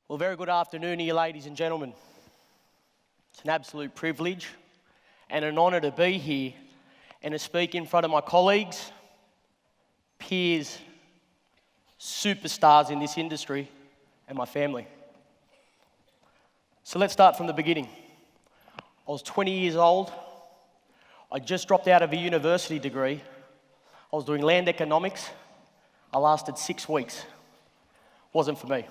Well, very good afternoon to you, ladies and gentlemen. It's an absolute privilege and an honour to be here and to speak in front of my colleagues, peers, superstars in this industry, and my family. So let's start from the beginning. I was 20 years old. I just dropped out of a university degree. I was doing land economics. I lasted 6 weeks. Wasn't for me.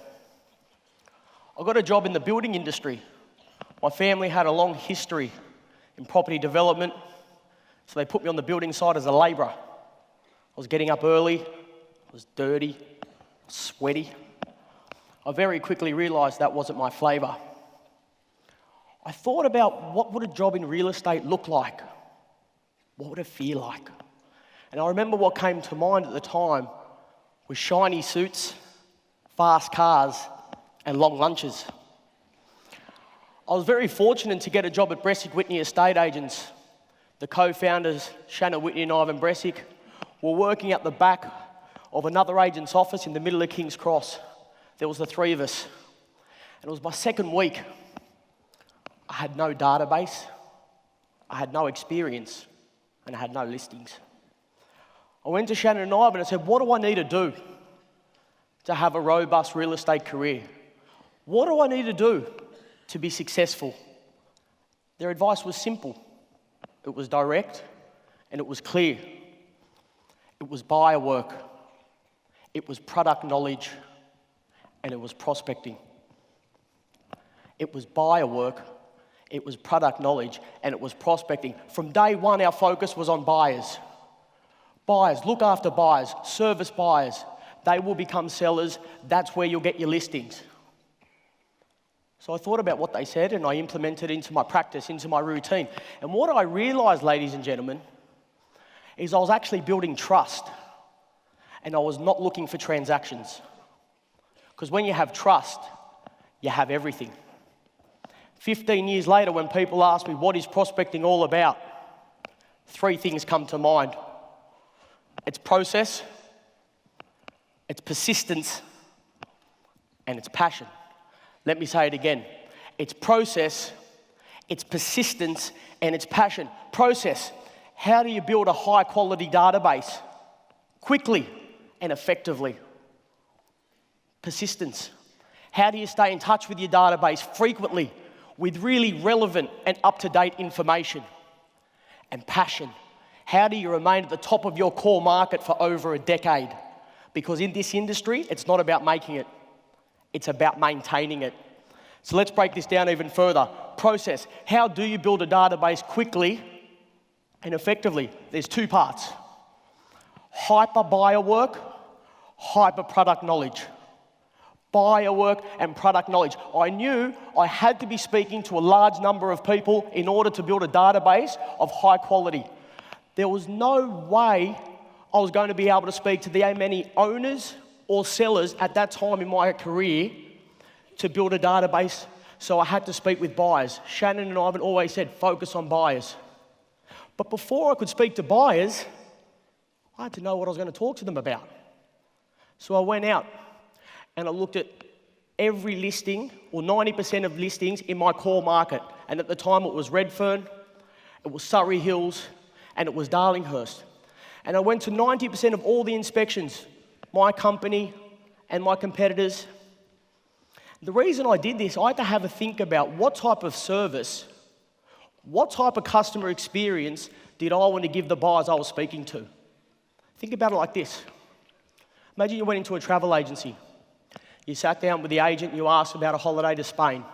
I got a job in the building industry. My family had a long history in property development, so they put me on the building site as a labourer. I was getting up early, I was dirty, sweaty. I very quickly realised that wasn't my flavour. I thought about what would a job in real estate look like? What would it feel like? And I remember what came to mind at the time was shiny suits, fast cars, and long lunches. I was very fortunate to get a job at Bressick Whitney Estate Agents. The co-founders, Shannon Whitney and Ivan Bressick, were working at the back of another agent's office in the middle of King's Cross. There was the three of us. And it was my second week. I had no database, I had no experience, and I had no listings. I went to Shannon and Ivan and said, what do I need to do to have a robust real estate career? What do I need to do to be successful? Their advice was simple. It was direct and it was clear. It was buyer work. It was product knowledge and it was prospecting. It was buyer work, it was product knowledge and it was prospecting. From day one, our focus was on buyers. Buyers, look after buyers, service buyers. They will become sellers. That's where you'll get your listings. So I thought about what they said and I implemented it into my practice, into my routine. And what I realised, ladies and gentlemen, is I was actually building trust and I was not looking for transactions. Because when you have trust, you have everything. 15 years later, when people ask me, what is prospecting all about? 3 things come to mind. It's process, it's persistence, and it's passion. Let me say it again. It's process, it's persistence, and it's passion. Process. How do you build a high-quality database? Quickly and effectively. Persistence. How do you stay in touch with your database frequently with really relevant and up-to-date information? And passion. How do you remain at the top of your core market for over a decade? Because in this industry, it's not about making it. It's about maintaining it. So let's break this down even further. Process. How do you build a database quickly and effectively? There's 2 parts. Hyper buyer work, hyper product knowledge. Buyer work and product knowledge. I knew I had to be speaking to a large number of people in order to build a database of high quality. There was no way I was going to be able to speak to that many owners or sellers at that time in my career to build a database, so I had to speak with buyers. Shannon and Ivan always said, focus on buyers. But before I could speak to buyers, I had to know what I was going to talk to them about. So I went out and I looked at every listing, or 90% of listings in my core market. And at the time it was Redfern, it was Surrey Hills, and it was Darlinghurst. And I went to 90% of all the inspections, my company and my competitors. The reason I did this, I had to have a think about what type of service, what type of customer experience did I want to give the buyers I was speaking to. Think about it like this. Imagine you went into a travel agency. You sat down with the agent and you asked about a holiday to Spain.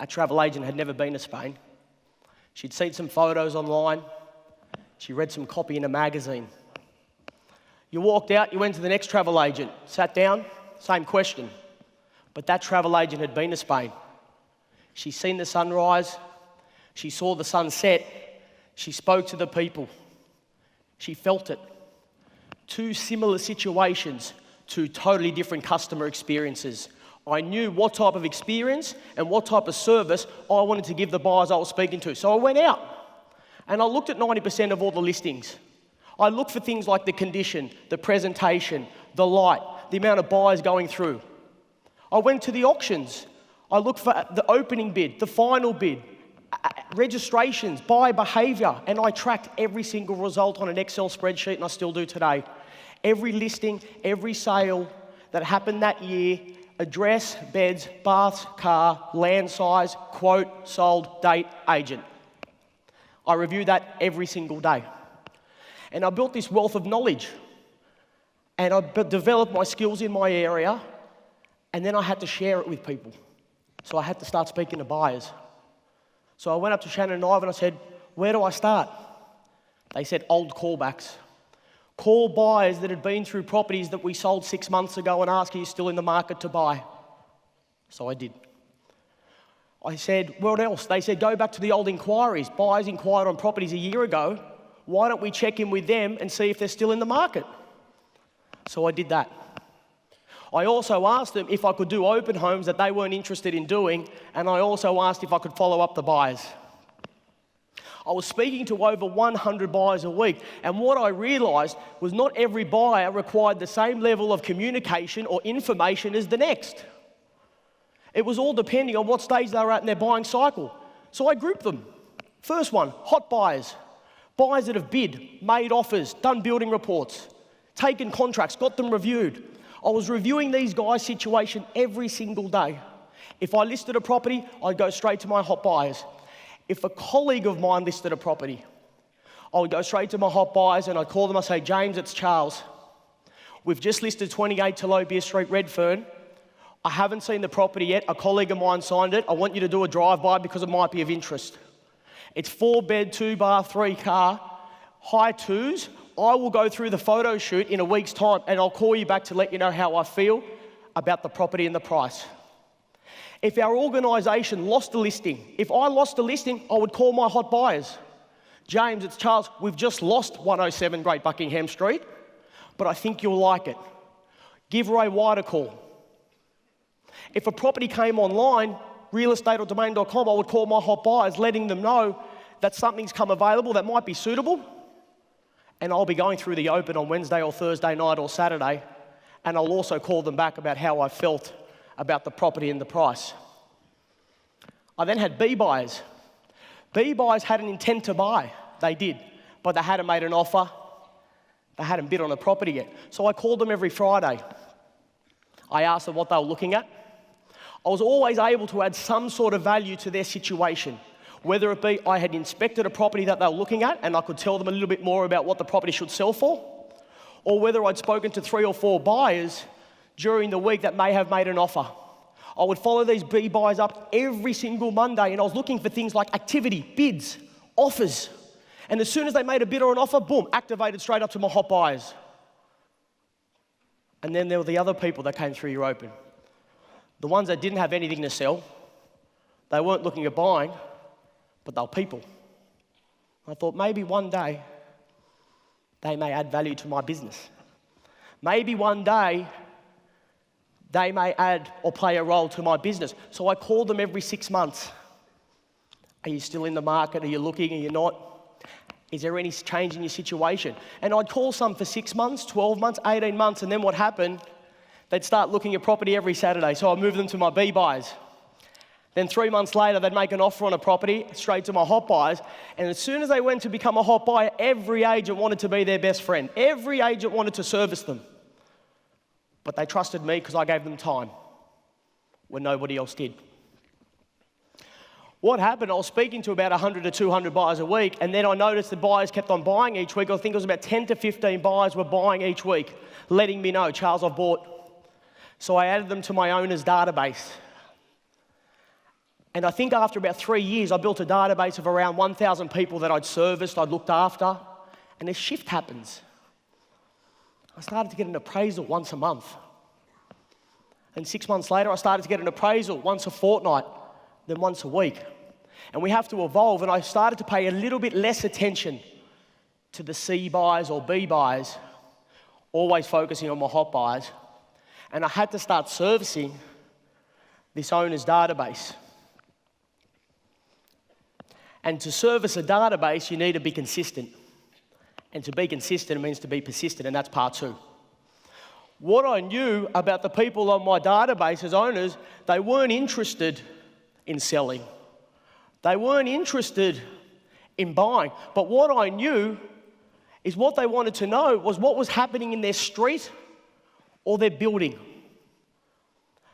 That travel agent had never been to Spain. She'd seen some photos online. She read some copy in a magazine. You walked out, you went to the next travel agent, sat down, same question. But that travel agent had been to Spain. She's seen the sunrise, she saw the sunset, she spoke to the people, she felt it. 2 similar situations, 2 totally different customer experiences. I knew what type of experience and what type of service I wanted to give the buyers I was speaking to. So I went out and I looked at 90% of all the listings. I looked for things like the condition, the presentation, the light, the amount of buyers going through. I went to the auctions. I looked for the opening bid, the final bid, registrations, buyer behaviour, and I tracked every single result on an Excel spreadsheet, and I still do today. Every listing, every sale that happened that year, address, beds, baths, car, land size, quote, sold, date, agent. I review that every single day. And I built this wealth of knowledge. And I developed my skills in my area, and then I had to share it with people. So I had to start speaking to buyers. So I went up to Shannon and Ivan and I said, where do I start? They said, old callbacks. Call buyers that had been through properties that we sold 6 months ago and ask, are you still in the market to buy? So I did. I said, what else? They said, go back to the old inquiries. Buyers inquired on properties a year ago. Why don't we check in with them and see if they're still in the market? So I did that. I also asked them if I could do open homes that they weren't interested in doing, and I also asked if I could follow up the buyers. I was speaking to over 100 buyers a week, and what I realised was not every buyer required the same level of communication or information as the next. It was all depending on what stage they were at in their buying cycle. So I grouped them. First one, hot buyers. Buyers that have bid, made offers, done building reports, taken contracts, got them reviewed. I was reviewing these guys' situation every single day. If I listed a property, I'd go straight to my hot buyers. If a colleague of mine listed a property, I would go straight to my hot buyers and I'd call them, I'd say, James, it's Charles. We've just listed 28 Telopia Street, Redfern. I haven't seen the property yet. A colleague of mine signed it. I want you to do a drive-by because it might be of interest. It's 4-bed, 2-bath, 3-car, high twos. I will go through the photo shoot in a week's time and I'll call you back to let you know how I feel about the property and the price. If our organisation lost a listing, if I lost a listing, I would call my hot buyers. James, it's Charles, we've just lost 107 Great Buckingham Street, but I think you'll like it. Give Ray White a call. If a property came online, realestateordomain.com, I would call my hot buyers, letting them know that something's come available that might be suitable, and I'll be going through the open on Wednesday or Thursday night or Saturday, and I'll also call them back about how I felt about the property and the price. I then had B buyers. B buyers had an intent to buy. They did, but they hadn't made an offer. They hadn't bid on the property yet. So I called them every Friday. I asked them what they were looking at. I was always able to add some sort of value to their situation. Whether it be I had inspected a property that they were looking at and I could tell them a little bit more about what the property should sell for, or whether I'd spoken to 3 or 4 buyers during the week that may have made an offer. I would follow these B buyers up every single Monday and I was looking for things like activity, bids, offers. And as soon as they made a bid or an offer, boom, activated straight up to my hot buyers. And then there were the other people that came through your open. The ones that didn't have anything to sell. They weren't looking at buying, but they were people. I thought maybe one day they may add value to my business. Maybe one day they may add or play a role to my business. So I called them every 6 months. Are you still in the market? Are you looking? Are you not? Is there any change in your situation? And I'd call some for 6 months, 12 months, 18 months, and then what happened? They'd start looking at property every Saturday, so I'd move them to my B buyers. Then 3 months later, they'd make an offer on a property straight to my hot buyers. And as soon as they went to become a hot buyer, every agent wanted to be their best friend. Every agent wanted to service them. But they trusted me because I gave them time when nobody else did. What happened, I was speaking to about 100 to 200 buyers a week, and then I noticed the buyers kept on buying each week. I think it was about 10 to 15 buyers were buying each week, letting me know, Charles, I've bought. So I added them to my owner's database. And I think after about 3 years, I built a database of around 1,000 people that I'd serviced, I'd looked after, and a shift happens. I started to get an appraisal once a month. And 6 months later, I started to get an appraisal once a fortnight, then once a week. And we have to evolve, and I started to pay a little bit less attention to the C buyers or B buyers, always focusing on my hot buyers. And I had to start servicing this owner's database. And to service a database, you need to be consistent. And to be consistent means to be persistent, and that's part 2. What I knew about the people on my database as owners, they weren't interested in selling. They weren't interested in buying. But what I knew is what they wanted to know was what was happening in their street or their building.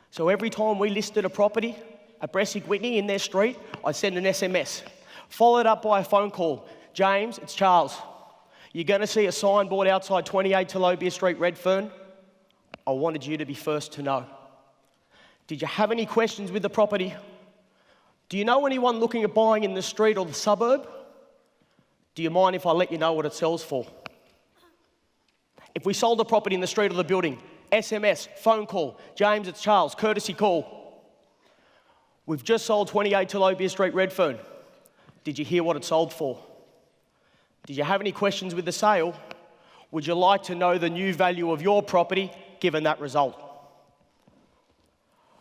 So every time we listed a property at Bressick Whitney in their street, I'd send an SMS, followed up by a phone call. James, it's Charles. You're going to see a signboard outside 28 Telobia Street, Redfern. I wanted you to be first to know. Did you have any questions with the property? Do you know anyone looking at buying in the street or the suburb? Do you mind if I let you know what it sells for? If we sold a property in the street or the building, SMS, phone call, James, it's Charles, courtesy call. We've just sold 28 Telobia Street, Redfern. Did you hear what it sold for? Did you have any questions with the sale? Would you like to know the new value of your property given that result?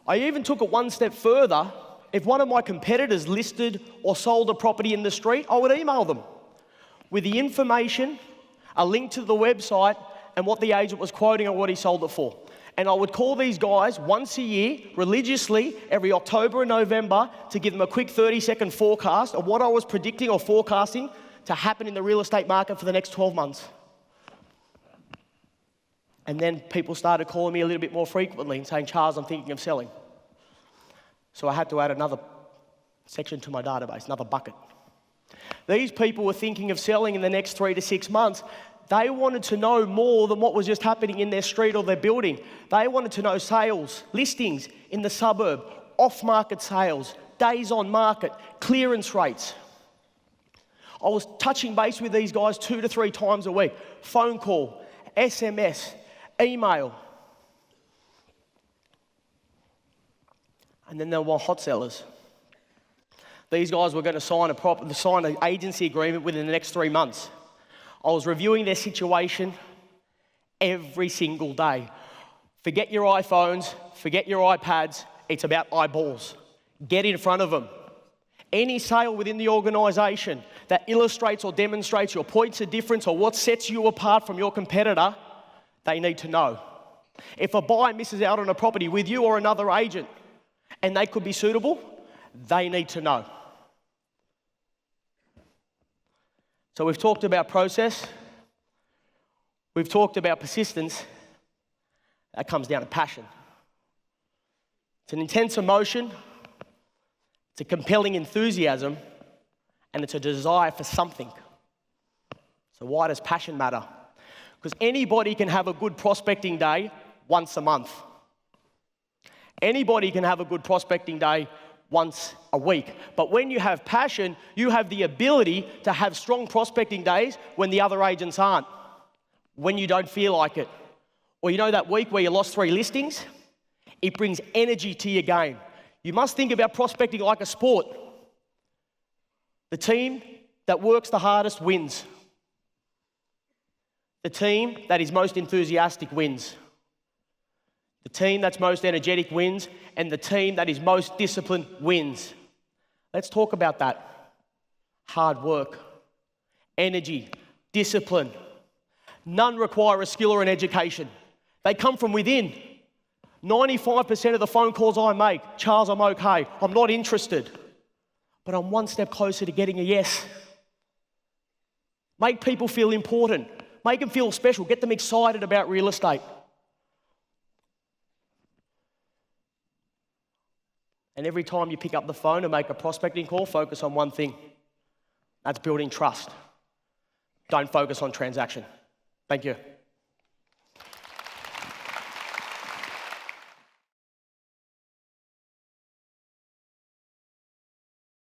I even took it one step further. If one of my competitors listed or sold a property in the street, I would email them with the information, a link to the website, and what the agent was quoting or what he sold it for. And I would call these guys once a year, religiously, every October and November, to give them a quick 30-second forecast of what I was predicting or forecasting to happen in the real estate market for the next 12 months. And then people started calling me a little bit more frequently and saying, Charles, I'm thinking of selling. So I had to add another section to my database, another bucket. These people were thinking of selling in the next 3 to 6 months. They wanted to know more than what was just happening in their street or their building. They wanted to know sales, listings in the suburb, off-market sales, days on market, clearance rates. I was touching base with these guys 2 to 3 times a week. Phone call, SMS, email. And then there were hot sellers. These guys were going to sign an agency agreement within the next 3 months. I was reviewing their situation every single day. Forget your iPhones, forget your iPads, it's about eyeballs. Get in front of them. Any sale within the organisation that illustrates or demonstrates your points of difference or what sets you apart from your competitor, they need to know. If a buyer misses out on a property with you or another agent and they could be suitable, they need to know. So we've talked about process, we've talked about persistence. That comes down to passion. It's an intense emotion, it's a compelling enthusiasm, and it's a desire for something. So why does passion matter? Because anybody can have a good prospecting day once a month. Anybody can have a good prospecting day once a week. But when you have passion, you have the ability to have strong prospecting days when the other agents aren't, when you don't feel like it. Or you know that week where you lost 3 listings? It brings energy to your game. You must think about prospecting like a sport. The team that works the hardest wins. The team that is most enthusiastic wins. The team that's most energetic wins, and the team that is most disciplined wins. Let's talk about that. Hard work, energy, discipline. None require a skill or an education. They come from within. 95% of the phone calls I make, Charles, I'm okay, I'm not interested, but I'm one step closer to getting a yes. Make people feel important. Make them feel special. Get them excited about real estate. And every time you pick up the phone and make a prospecting call, focus on one thing. That's building trust. Don't focus on transaction. Thank you.